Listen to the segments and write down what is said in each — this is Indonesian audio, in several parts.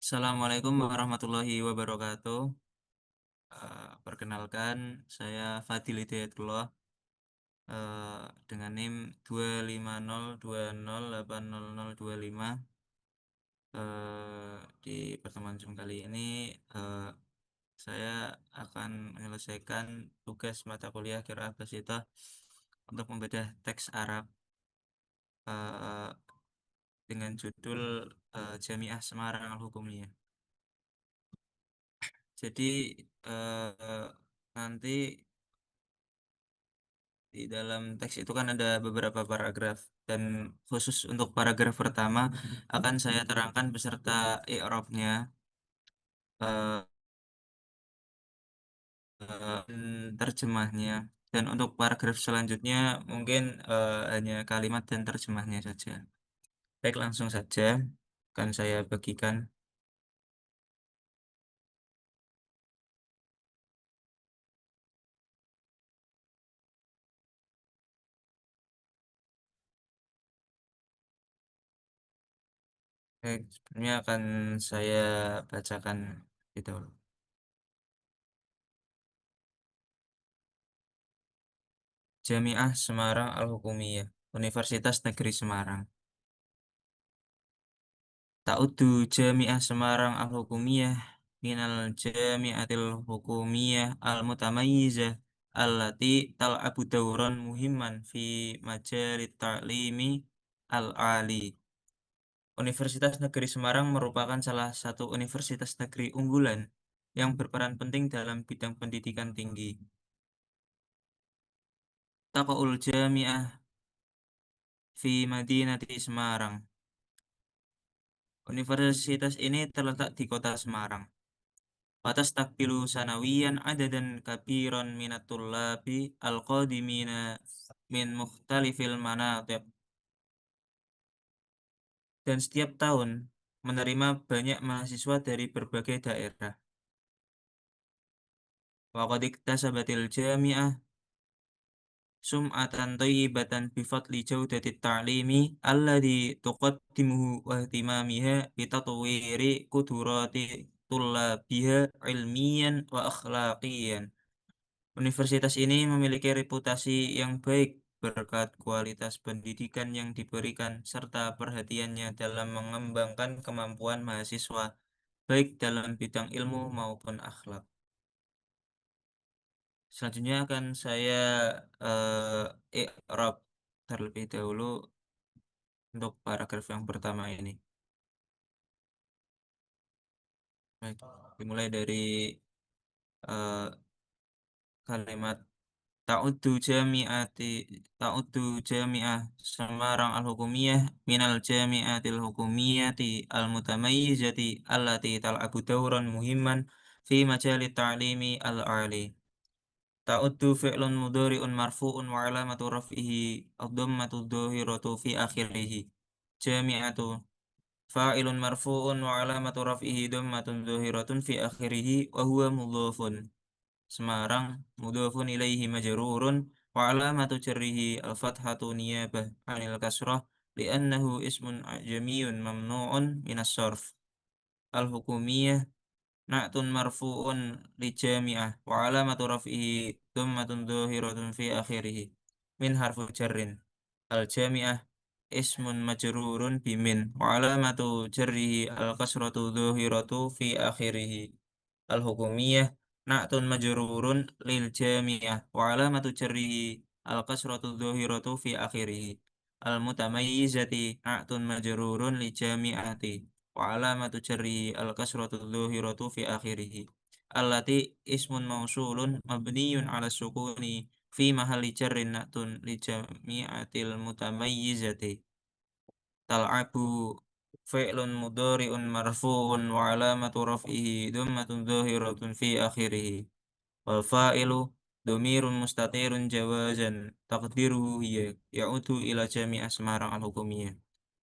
Assalamualaikum warahmatullahi wabarakatuh. Perkenalkan, saya Fadil Hidayatullah dengan NIM 25020800025. Di pertemuan Zoom kali ini, eh, saya akan menyelesaikan tugas mata kuliah Qiraah Basyithah untuk membedah teks Arab eh, dengan judul Jamiah Semarang Al-Hukumiyah. Jadi nanti di dalam teks itu kan ada beberapa paragraf, dan khusus untuk paragraf pertama akan saya terangkan beserta i'rabnya, eh, dan terjemahnya. Dan untuk paragraf selanjutnya mungkin hanya kalimat dan terjemahnya saja. Baik, langsung saja akan saya bagikan. Baik, ini akan saya bacakan itu. Jamiah Semarang Al-Hukumiyah, Universitas Negeri Semarang. Ta'uddu Jami'ah Semarang Al-Hukumiyah minal Jami'atil Hukumiyah Al-Mutamayyizah allati tal'abu dawran muhimman fi majalit ta'limi al-ali. Universitas Negeri Semarang merupakan salah satu universitas negeri unggulan yang berperan penting dalam bidang pendidikan tinggi. Taqa'ul Jami'ah fi Madinati Semarang. Universitas ini terletak di kota Semarang. Watastakbilu sanawiyan adadan kabiran minat tullabi al-qadimina min mukhtalifil manatiq, dan setiap tahun menerima banyak mahasiswa dari berbagai daerah. Wa qad iktasabatil jami'ah sum'atan thayyibatan bi fadli jawdatit ta'limi alladhi tuqaddimuhu wa ihtimamiha bi tatwiri qudurati tullabiha ilmiyan wa akhlaqiyan. Universitas ini memiliki reputasi yang baik berkat kualitas pendidikan yang diberikan serta perhatiannya dalam mengembangkan kemampuan mahasiswa, baik dalam bidang ilmu maupun akhlak. Selanjutnya akan saya i'rab terlebih dahulu untuk paragraf yang pertama ini. Baik, dimulai dari eh, kalimat Ta'uddu jami'ah Semarang al-hukumiyah minal jami'atil hukumiyati al-mutamayyizati allati tal'abu dawran muhimman fi majali ta'limi al-ali. Ta'uddu fi'lun mudhari'un marfu'un wa alamatu raf'ihi ad-dhammatu dhahiratu fi akhirih. Jami'atu fa'ilun marfu'un wa alamatu raf'ihi dhammatun dhahiratun fi akhirih wa huwa mudhafun. Semarang mudhafun ilaihi majrurun wa alamatu jarrihi al-fathatu niyabah 'anil kasrah li'annahu ismun ajamiyun mamnu'un minas sarf. Al-hukumiyah na'tun marfu'un li jami'ah wa alamatu raf'ihi dhammatun dhahiratun fi akhirih min harfu jarrin. Al-jami'ah ismun majrurun bimin wa alamatu jarrihi al-kasratu dhahiratu fi akhirih. Al-hukumiyah na'tun majrurun lil jami'ah wa alamatu jarrihi al-kasratu dhahiratu fi akhirih. Al-mutamayyizati na'tun majrurun li jami'ati wa alamatu jarrihi al-kasratu dhahiratu fi akhirih. Allati ismun mausulun mabniyun ala sukuni fi mahalli jarrin na'tun li jami'atil mutamayyizati. Tal'abu fi'lun mudhari'un marfu'un wa alamatu raf'ihi dhammatun dhahiratun fi akhirih. Wal fa'ilu dhamirun mustatirun jawazan taqdiruhu hiya ya'udu ila jami'ah Semarang al-hukumiyah.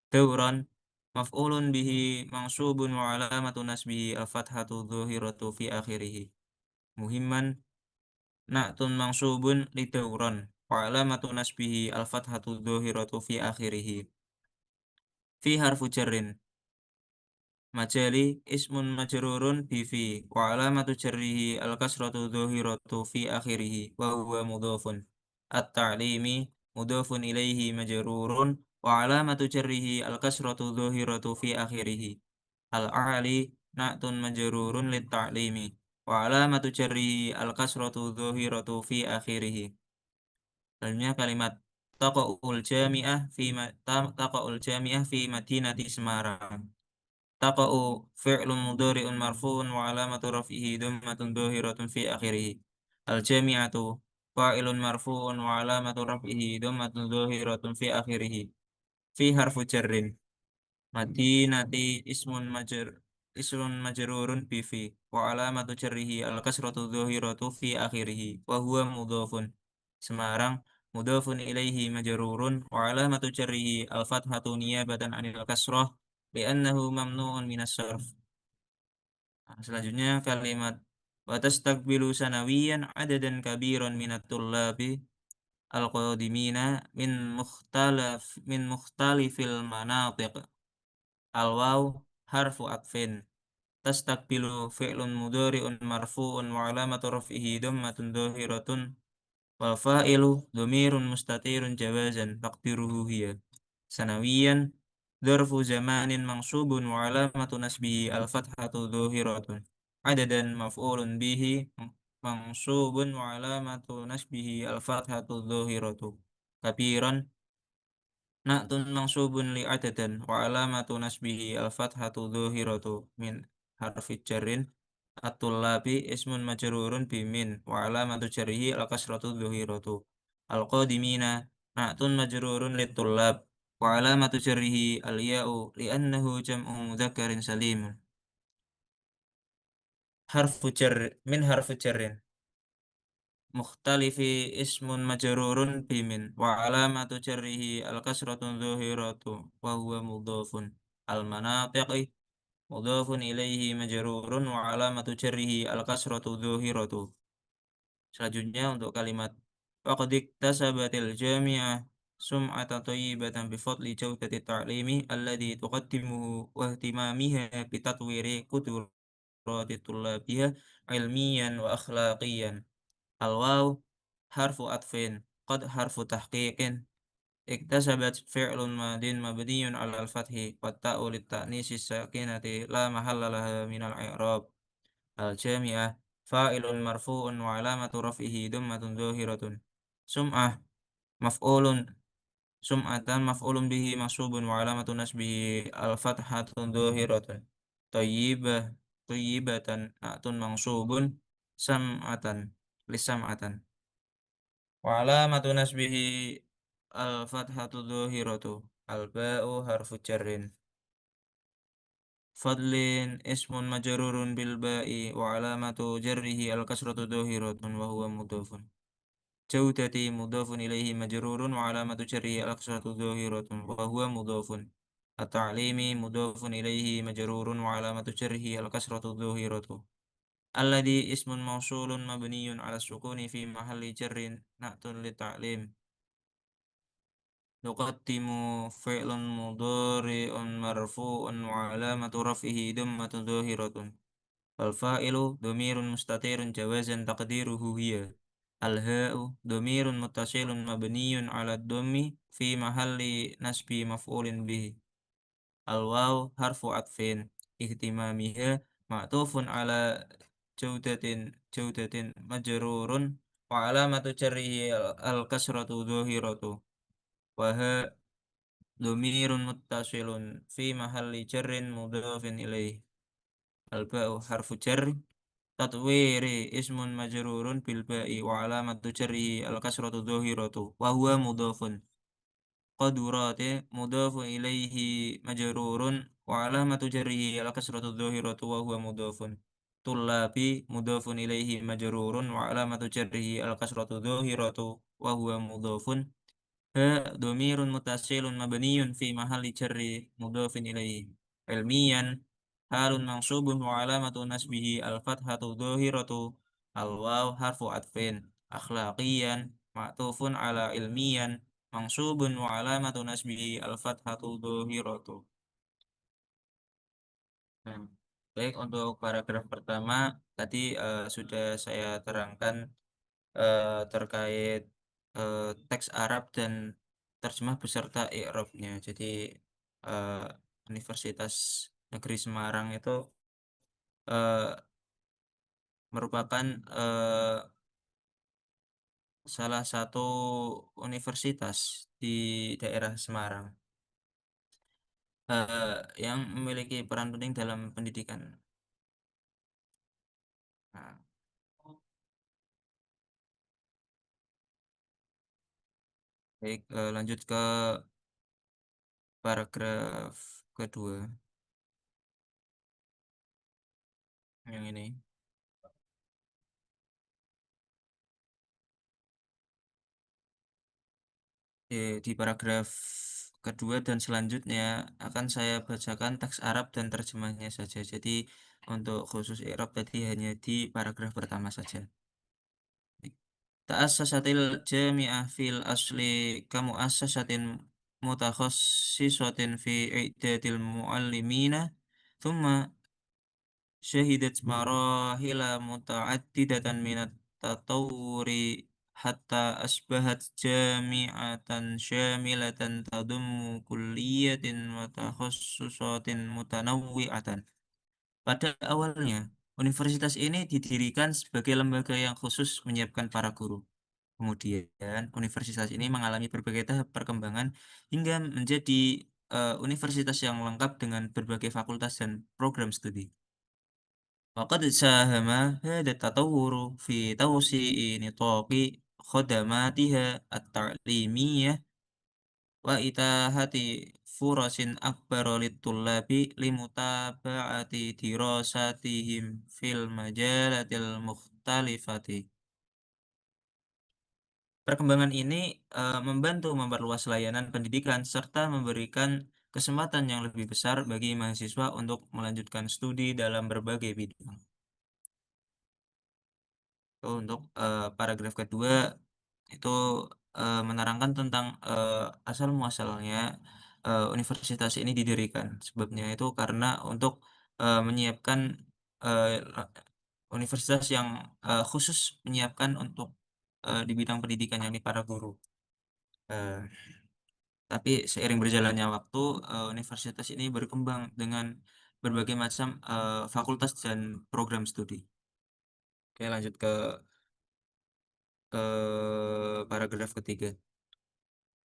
Dawran maf'ulun bihi mansubun wa alamatu nasbihi al-fathatu dhahiratu fi akhirih. Muhimman na'tun mansubun li dawran wa alamatu nasbihi al-fathatu dhahiratu fi akhirih. Fi harfu jarrin majali ismun majrurun bifi wa alamatu jarrihi al-kasratu dhuhiratu fi akhirih wa huwa mudhafun. At-ta'limi mudhafun ilaihi majrurun wa alamatu jarrihi al-kasratu dhuhiratu fi akhirih. Al-a'li na'tun majrurun lit-ta'limi wa alamatu jarrihi al-kasratu dhuhiratu fi akhirih. Selanjutnya kalimat taqa'ul jami'ah fi madinati Semarang. Taqa'u fi'lun mudhari'un marfu'un wa alamatu raf'ihi dhammatun dhahiratun fi akhirih. Al-jami'atu fa'ilun marfu'un wa alamatu raf'ihi dhammatun dhahiratun fi akhirih. Fi harfu jarrin. Madinati ismun majrurun bi fi wa alamatu jarrihi al-kasratu dhahiratu fi akhirih wa huwa mudhafun. Semarang mudhafun ilaihi majrurun wa alamatu jarrihi al-fathatu niyabatan 'anil kasrah li'annahu mamnu'un minas sarf. Nah, selanjutnya kalimat wa tastaqbilu sanawiyan adadan kabiran minat tullabi al-qadimina min mukhtalifil manatiq. Al-waw harfu atfin. Tastaqbilu fi'lun mudhari'un marfu'un wa alamatu raf'ihi dhammatun dhahiratun wal fa'ilu dhamirun mustatirun jawazan taqdiruhu hiya. Sanawiyan dzarfu zamanin mansubun wa alamatu nasbihi al-fathatu dhahiratun. Adadan maf'ulun bihi mansubun wa alamatu nasbihi al-fathatu dhahiratu. Kabiran na'tun mansubun li adadan wa alamatu nasbihi al-fathatu dhahiratu min harfi jarrin. At-tullabi ismun majrurun bimin wa alamatu jarrihi al-kasratu dhahiratu. Al-qadimina na'tun majrurun lit-tullab wa alamatu jarrihi al-ya'u li'annahu jam'u mudzakkarin salim. Harfu jarrin mukhtalifi ismun majrurun bimin wa alamatu jarrihi al-kasratun dhahiratu wa huwa mudhafun. Al-manatiqi mudhafun ilaihi majrurun wa alamatu jarrihi al-kasratu dhahiratu. Selanjutnya untuk kalimat faqad iktasabatil jami'ah sum'atan thayyibatan bi fadli jawdati ta'limi alladhi tuqaddimuhu wa ihtimamiha bi tatwiri qudrati tullabiha ilmiyan wa akhlaqiyan. Al-waw harfu atfin qad harfu tahqiqin iktasabat fi'lun madin mabniyun 'ala al-fathi wa ta'u lit-ta'nisi sakinati la mahalla laha min al-i'rab. Al-jami'ah fa'ilun marfu'un wa 'alamatu raf'ihi dhammatun dhahiratun. Sum'ah maf'ulun sum'atan maf'ulun bihi mansubun wa 'alamatu nasbihi al-fathatun dhahiratun. Thayyibah thayyibatan atun mansubun sam'atan lisam'atan. Wa alamatu nasbihi al-fathatu dhahiratu. Al-ba'u harfu jarrin. Fadlin ismun majrurun bil ba'i wa alamatu jarrihi al-kasratu dhahiratun wa huwa mudhafun. Jaudati mudhafun ilaihi majrurun wa alamatu jarrihi al-kasratu dhahiratun wa huwa mudhafun. At-ta'limi mudhafun ilaihi majrurun wa alamatu jarrihi al-kasratu dhahiratu. Alladhi ismun mausulun mabniyun ala sukuni fi mahalli jarrin na'tun li ta'lim. Nuqaddimu fi'lun mudhari'un marfu'un wa alamatu raf'ihi dhammatun dhahiratun. Wal fa'ilu dhamirun mustatirun jawazan taqdiruhu hiya. Al-ha'u dhamirun muttasilun mabniyun ala dhammi fi mahalli nasbi maf'ulin bihi. Al-waw harfu atfin ihtimamiha ma'tufun ala jaudatin majrurun wa alamatu jarrihi al-kasratu dhahiratu wa ha dhamirun muttasilun fi mahalli jarrin mudhafin ilaih. Al-ba'u harfu jarri tatwiri ismun majrurun bil ba'i wa alamatu jarrihi al-kasratu dhahiratu wa huwa mudhafun. Qadurati mudhafu ilaihi majrurun wa alamatu jarrihi al-kasratu dhahiratu wa huwa mudhafun. Tullabi mudhafun ilaihi majrurun wa alamatu jarrihi al-kasratu dhahiratu wa huwa mudhafun. Ha dhamirun muttasilun mabniyun fi mahalli jarri mudhafin ilaihi. Ilmiyan halun mansubun wa alamatu nasbihi al-fathatu dhahiratu. Al-waw harfu atfin. Akhlaqiyan ma'tufun ala ilmiyan mansubun wa alamatu nasbihi al-fathatu dhahiratu. Nah, baik untuk paragraf pertama tadi sudah saya terangkan terkait teks Arab dan terjemah beserta i'rabnya. Jadi eh, Universitas Negeri Semarang itu eh, merupakan salah satu universitas di daerah Semarang yang memiliki peran penting dalam pendidikan. Nah, baik, lanjut ke paragraf kedua yang ini. Di paragraf kedua dan selanjutnya akan saya bacakan teks Arab dan terjemahnya saja. Jadi untuk khusus Arab tadi hanya di paragraf pertama saja. Ta'assasatil jami'ah fil asli kamu'assasatin mutakhassisatin fi i'dadil muallimina thumma syahidat marahila muta'addidatan minat tatawuri hatta asbahat jami'atan syamilatan tadummu kulliyatin wa takhassusatin mutanawwi'atan. Pada awalnya, universitas ini didirikan sebagai lembaga yang khusus menyiapkan para guru. Kemudian, universitas ini mengalami berbagai tahap perkembangan hingga menjadi universitas yang lengkap dengan berbagai fakultas dan program studi. وقد ساهم هذا التطور في توسيع نطاق خدماتها التعليمية وإتاحة فرص أكبر للطلاب لمتابعة دراساتهم في المجالات المختلفة. Perkembangan ini membantu memperluas layanan pendidikan serta memberikan kesempatan yang lebih besar bagi mahasiswa untuk melanjutkan studi dalam berbagai bidang. Untuk paragraf kedua itu menerangkan tentang asal muasalnya universitas ini didirikan. Sebabnya itu karena untuk menyiapkan eh, universitas yang khusus menyiapkan untuk di bidang pendidikan yakni para guru. Eh, tapi seiring berjalannya waktu, universitas ini berkembang dengan berbagai macam fakultas dan program studi. Oke, lanjut ke paragraf ketiga.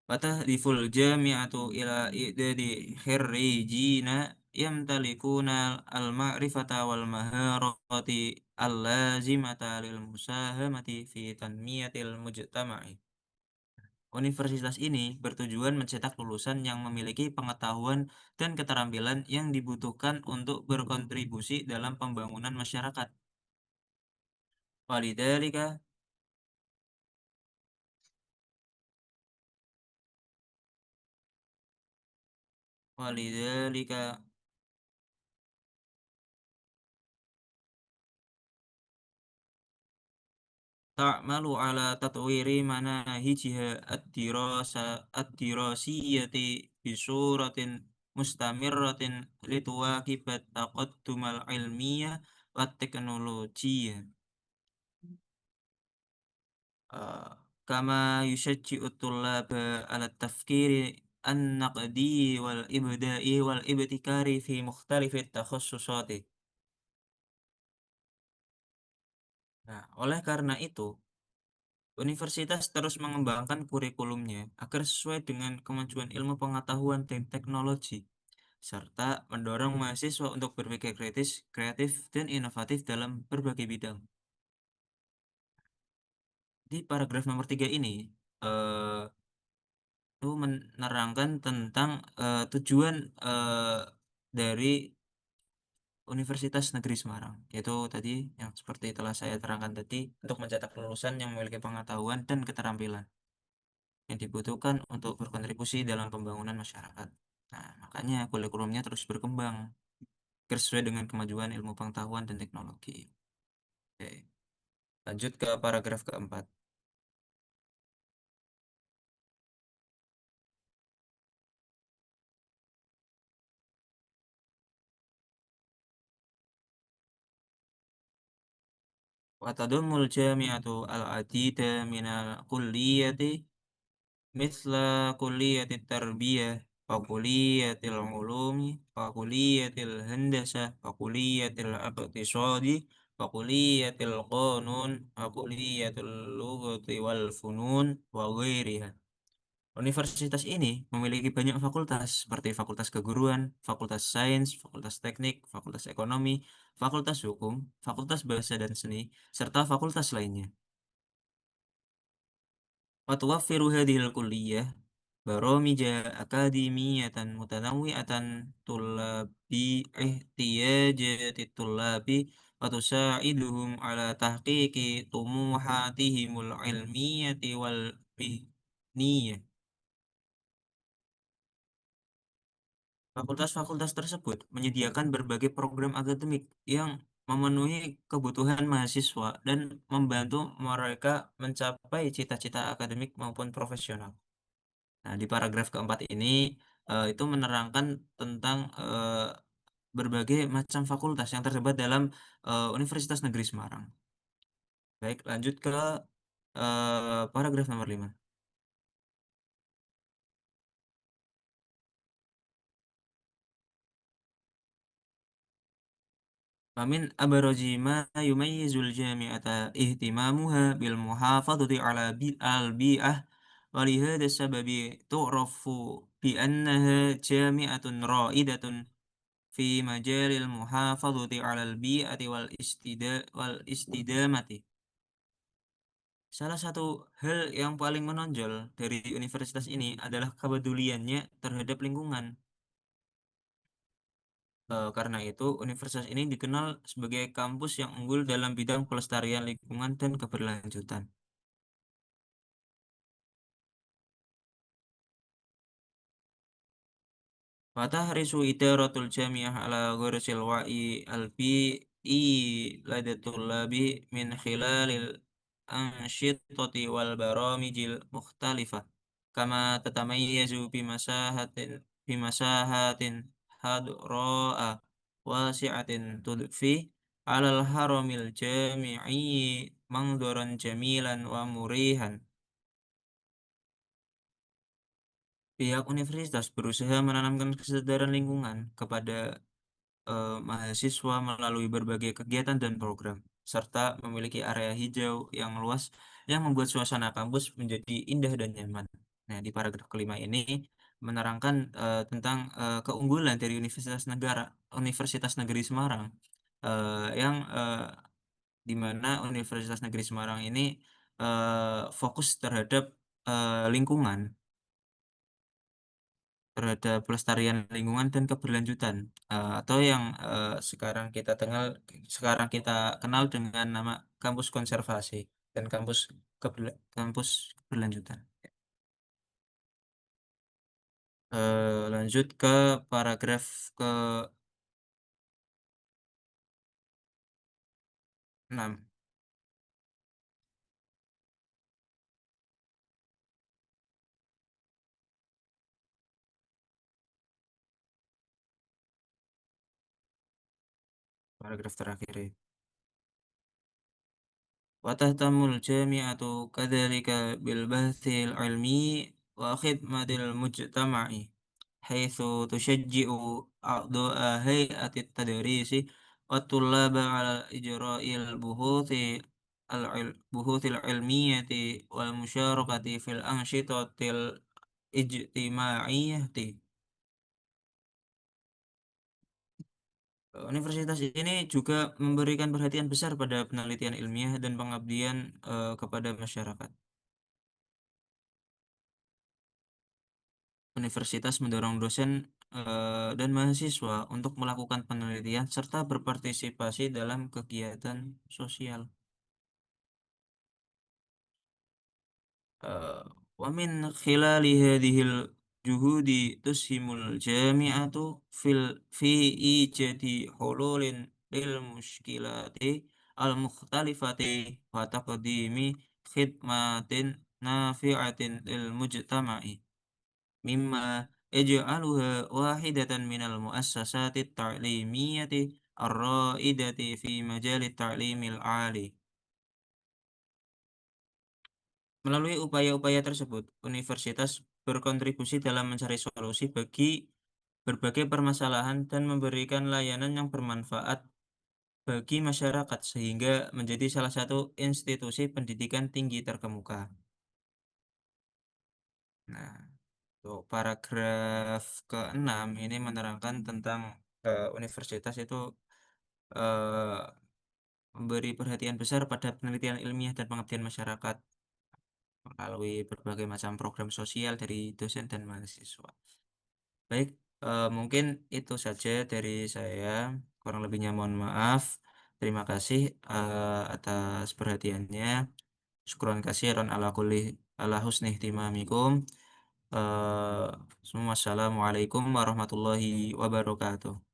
Watahdiful jami'atu ila i'dadi khirrijina yamtalikuna al-ma'rifata wal maharati al-lazimata lil musahamati fi tanmiyatil mujtama'i. Universitas ini bertujuan mencetak lulusan yang memiliki pengetahuan dan keterampilan yang dibutuhkan untuk berkontribusi dalam pembangunan masyarakat. Walidhalika, walidhalika تعمل على تطوير مناهجها الدراسية بصورة مستمرة لتواكب التقدم العلمي والتكنولوجي كما يشجع الطلاب على التفكير النقدي والإبداعي والابتكار في مختلف التخصصات. Nah, oleh karena itu, universitas terus mengembangkan kurikulumnya agar sesuai dengan kemajuan ilmu pengetahuan dan teknologi, serta mendorong mahasiswa untuk berpikir kritis, kreatif, dan inovatif dalam berbagai bidang. Di paragraf nomor 3 ini, eh, itu menerangkan tentang tujuan dari Universitas Negeri Semarang, yaitu tadi yang seperti telah saya terangkan tadi, untuk mencetak lulusan yang memiliki pengetahuan dan keterampilan yang dibutuhkan untuk berkontribusi dalam pembangunan masyarakat. Nah, makanya kurikulumnya terus berkembang agar sesuai dengan kemajuan ilmu pengetahuan dan teknologi. Oke, lanjut ke paragraf keempat. وتضم الجامعة العديد من الكليات مثل كلية التربية وكلية العلوم وكلية الهندسة وكلية الاقتصاد وكلية القانون وكلية اللغة والفنون وغيرها. Universitas ini memiliki banyak fakultas seperti Fakultas Keguruan, Fakultas Sains, Fakultas Teknik, Fakultas Ekonomi, Fakultas Hukum, Fakultas Bahasa dan Seni, serta fakultas lainnya. وتوفر هذه الكلية برامج أكاديمية متنوعة طلابي احتياجات الطلاب وتساعدهم على تحقيق طموحاتهم العلمية والمهنية. Fakultas-fakultas tersebut menyediakan berbagai program akademik yang memenuhi kebutuhan mahasiswa dan membantu mereka mencapai cita-cita akademik maupun profesional. Nah, di paragraf keempat ini itu menerangkan tentang berbagai macam fakultas yang terdapat dalam Universitas Negeri Semarang. Baik, lanjut ke paragraf nomor 5. فمن أبرز ما يميز الجامعة اهتمامها بالمحافظة على البيئة، ولهذا السبب تعرف بأنها جامعة رائدة في مجال المحافظة على البيئة والاستدامة. Salah satu hal yang paling menonjol dari universitas ini adalah kepeduliannya terhadap lingkungan. Karena itu, universitas ini dikenal sebagai kampus yang unggul dalam bidang pelestarian lingkungan dan keberlanjutan. فتحرص إدارة الجامعة على غرس الوعي البيئي لدى الطلاب من خلال الأنشطة والبرامج المختلفة، كما تتميز بمساحات حضراء واسعة تضفي على الهرم الجامعي منظرا جميلا ومريحا. Pihak universitas berusaha menanamkan kesadaran lingkungan kepada mahasiswa melalui berbagai kegiatan dan program, serta memiliki area hijau yang luas yang membuat suasana kampus menjadi indah dan nyaman. Nah, di paragraf kelima ini menerangkan tentang keunggulan dari Universitas Negeri Semarang, yang di mana Universitas Negeri Semarang ini fokus terhadap lingkungan, terhadap pelestarian lingkungan dan keberlanjutan, atau yang sekarang kita kenal dengan nama kampus konservasi dan kampus keberlanjutan. Lanjut ke paragraf ke-6. Paragraf terakhir ya. وتهتم الجامعة كذلك بالبحث العلمي وخدمة المجتمع، حيث تشجع أعضاء هيئة التدريس والطلاب على إجراء البحوث العلمية والمشاركة في الأنشطة الاجتماعية. Universitas ini juga memberikan perhatian besar pada penelitian ilmiah dan pengabdian kepada masyarakat. Universitas mendorong dosen dan mahasiswa untuk melakukan penelitian serta berpartisipasi dalam kegiatan sosial. ومن خلال هذه الجهود تسهم الجامعة في إيجاد حلول للمشكلات المختلفة وتقديم خدمات نافعة للمجتمع، مما يجعلها واحدة من المؤسسات التعليمية الرائدة في مجال التعليم العالي. Melalui upaya-upaya tersebut, universitas berkontribusi dalam mencari solusi bagi berbagai permasalahan dan memberikan layanan yang bermanfaat bagi masyarakat sehingga menjadi salah satu institusi pendidikan tinggi terkemuka. Nah, untuk paragraf ke-6 ini menerangkan tentang universitas itu eh, memberi perhatian besar pada penelitian ilmiah dan pengabdian masyarakat melalui berbagai macam program sosial dari dosen dan mahasiswa. Baik, mungkin itu saja dari saya. Kurang lebihnya mohon maaf. Terima kasih atas perhatiannya. Syukron kasiran ala husni ihtimamikum. Assalamualaikum warahmatullahi wabarakatuh.